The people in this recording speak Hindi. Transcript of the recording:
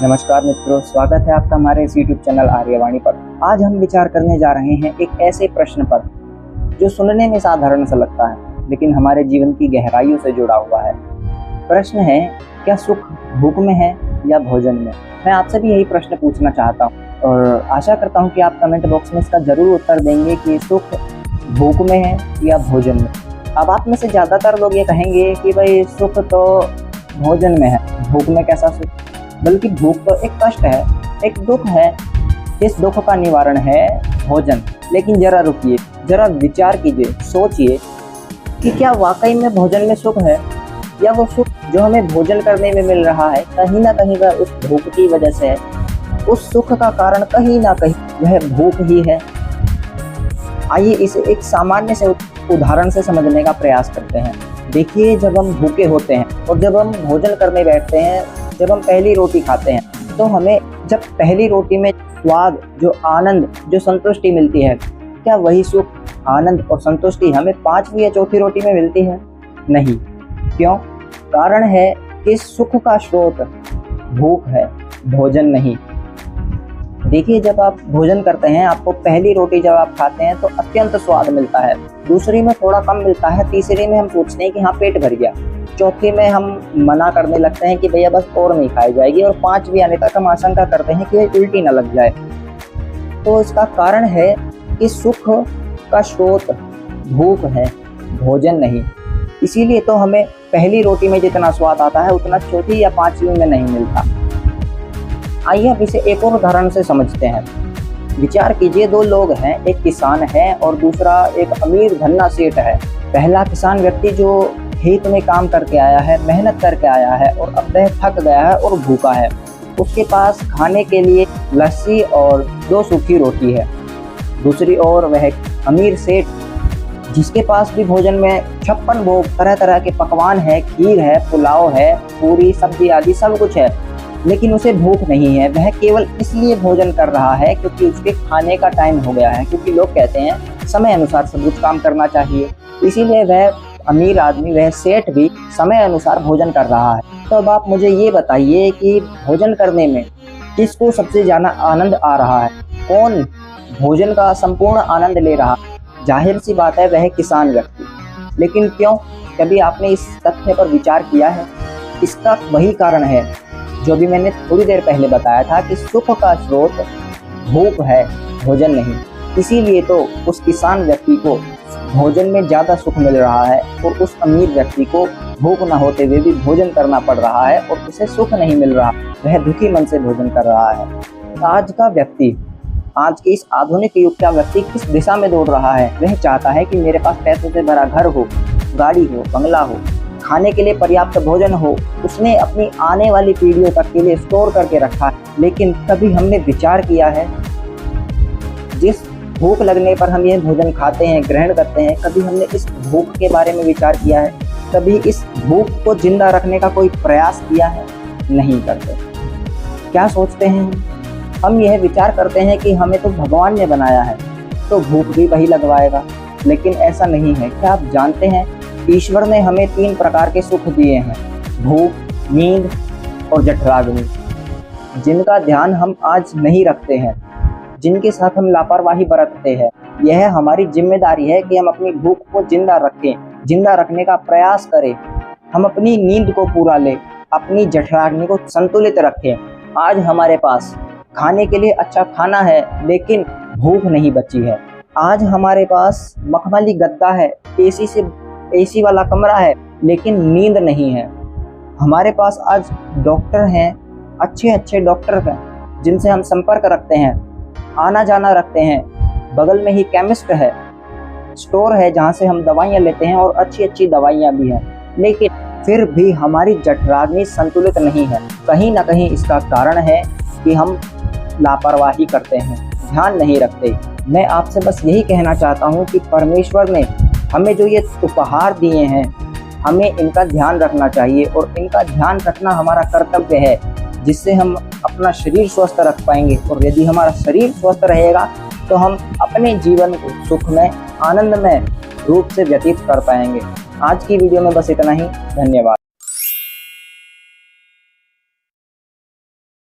नमस्कार मित्रों, स्वागत है आपका हमारे इस YouTube चैनल आर्यवाणी पर। आज हम विचार करने जा रहे हैं एक ऐसे प्रश्न पर जो सुनने में साधारण सा लगता है लेकिन हमारे जीवन की गहराइयों से जुड़ा हुआ है। प्रश्न है, क्या सुख भूख में है या भोजन में? मैं आपसे भी यही प्रश्न पूछना चाहता हूँ और आशा करता हूँ कि आप कमेंट बॉक्स में इसका जरूर उत्तर देंगे कि सुख भूख में है या भोजन में। अब आप में से ज़्यादातर लोग ये कहेंगे कि भाई सुख तो भोजन में है, भूख में कैसा सुख? बल्कि भूख तो एक कष्ट है, एक दुख है। इस दुख का निवारण है भोजन। लेकिन जरा रुकिए, जरा विचार कीजिए, सोचिए कि क्या वाकई में भोजन में सुख है, या वो सुख जो हमें भोजन करने में मिल रहा है कहीं ना कहीं वह उस भूख की वजह से है। उस सुख का कारण कहीं ना कहीं वह भूख ही है। आइए इसे एक सामान्य से उदाहरण से समझने का प्रयास करते हैं। देखिए, जब हम भूखे होते हैं और जब हम भोजन करने बैठते हैं, जब हम पहली रोटी खाते हैं तो हमें जब पहली रोटी में स्वाद, जो आनंद, जो संतुष्टि मिलती है, क्या वही सुख, आनंद और संतुष्टि हमें पांचवी या चौथी रोटी में मिलती है? नहीं। क्यों? कारण है कि सुख का स्रोत भूख है, भोजन नहीं। देखिए, जब आप भोजन करते हैं, आपको पहली रोटी जब आप खाते हैं तो अत्यंत स्वाद मिलता है, दूसरी में थोड़ा कम मिलता है, तीसरी में हम सोचते हैं कि हाँ पेट भर गया, चौथी में हम मना करने लगते हैं कि भैया बस और नहीं खाई जाएगी, और पांचवी आने तक हम आशंका करते हैं कि उल्टी ना लग जाए। तो इसका कारण है कि सुख का स्रोत भूख है, भोजन नहीं। इसीलिए तो हमें पहली रोटी में जितना स्वाद आता है उतना चौथी या पांचवी में नहीं मिलता। आइए अब इसे एक और उदाहरण से समझते हैं। विचार कीजिए, दो लोग हैं, एक किसान है और दूसरा एक अमीर धन्ना सेठ है। पहला किसान व्यक्ति जो खेत में काम करके आया है, मेहनत करके आया है और अब वह थक गया है और भूखा है। उसके पास खाने के लिए लस्सी और 2 सूखी रोटी है। दूसरी ओर वह अमीर सेठ, जिसके पास भी भोजन में 56 भोग, तरह तरह के पकवान है, खीर है, पुलाव है, पूरी सब्जी आदि सब कुछ है, लेकिन उसे भूख नहीं है। वह केवल इसलिए भोजन कर रहा है क्योंकि उसके खाने का टाइम हो गया है, क्योंकि लोग कहते हैं समय अनुसार सब कुछ काम करना चाहिए। इसीलिए वह अमीर आदमी, वह सेठ भी समय अनुसार भोजन कर रहा है। तो अब आप मुझे ये बताइए कि भोजन करने में किसको सबसे ज़्यादा आनंद आ रहा है? कौन भोजन का संपूर्ण आनंद ले रहा है? जाहिर सी बात है, वह किसान व्यक्ति। लेकिन क्यों? कभी आपने इस तथ्य पर विचार किया है? इसका वही कारण है जो भी मैंने थोड़ी देर पहले बताया था कि सुख का स्रोत भूख है, भोजन नहीं। इसीलिए तो उस किसान व्यक्ति को भोजन में ज़्यादा सुख मिल रहा है और उस अमीर व्यक्ति को भूख न होते हुए भी भोजन करना पड़ रहा है और उसे सुख नहीं मिल रहा, वह दुखी मन से भोजन कर रहा है। आज का व्यक्ति, आज के इस आधुनिक युग का व्यक्ति किस दिशा में दौड़ रहा है? वह चाहता है कि मेरे पास पैसों से भरा घर हो, गाड़ी हो, बंगला हो, खाने के लिए पर्याप्त भोजन हो। उसने अपनी आने वाली पीढ़ियों तक के लिए स्टोर करके रखा है। लेकिन कभी हमने विचार किया है, जिस भूख लगने पर हम यह भोजन खाते हैं, ग्रहण करते हैं, कभी हमने इस भूख के बारे में विचार किया है? कभी इस भूख को जिंदा रखने का कोई प्रयास किया है? नहीं करते। क्या सोचते हैं हम? यह विचार करते हैं कि हमें तो भगवान ने बनाया है तो भूख भी वही लगवाएगा, लेकिन ऐसा नहीं है। क्या आप जानते हैं, ईश्वर ने हमें 3 प्रकार के सुख दिए हैं, भूख, नींद और जठराग्नि, जिनका ध्यान हम आज नहीं रखते हैं, जिनके साथ हम लापरवाही बरतते हैं। यह हमारी जिम्मेदारी है कि हम अपनी भूख को जिंदा रखें, जिंदा रखने का प्रयास करें। हम अपनी नींद को पूरा लें, अपनी जठराग्नि को संतुलित रखें। आज हमारे पास खाने के लिए अच्छा खाना है लेकिन भूख नहीं बची है। आज हमारे पास मखमली गद्दा है, एसी वाला कमरा है, लेकिन नींद नहीं है। हमारे पास आज डॉक्टर हैं, अच्छे अच्छे डॉक्टर हैं जिनसे हम संपर्क रखते हैं, आना जाना रखते हैं। बगल में ही केमिस्ट है, स्टोर है जहाँ से हम दवाइयाँ लेते हैं और अच्छी अच्छी दवाइयाँ भी हैं, लेकिन फिर भी हमारी जठराग्नि संतुलित नहीं है। कहीं ना कहीं इसका कारण है कि हम लापरवाही करते हैं, ध्यान नहीं रखते। मैं आपसे बस यही कहना चाहता हूँ कि परमेश्वर ने हमें जो ये उपहार दिए हैं, हमें इनका ध्यान रखना चाहिए और इनका ध्यान रखना हमारा कर्तव्य है, जिससे हम अपना शरीर स्वस्थ रख पाएंगे। और यदि हमारा शरीर स्वस्थ रहेगा तो हम अपने जीवन को सुख में, आनंदमय रूप से व्यतीत कर पाएंगे। आज की वीडियो में बस इतना ही। धन्यवाद।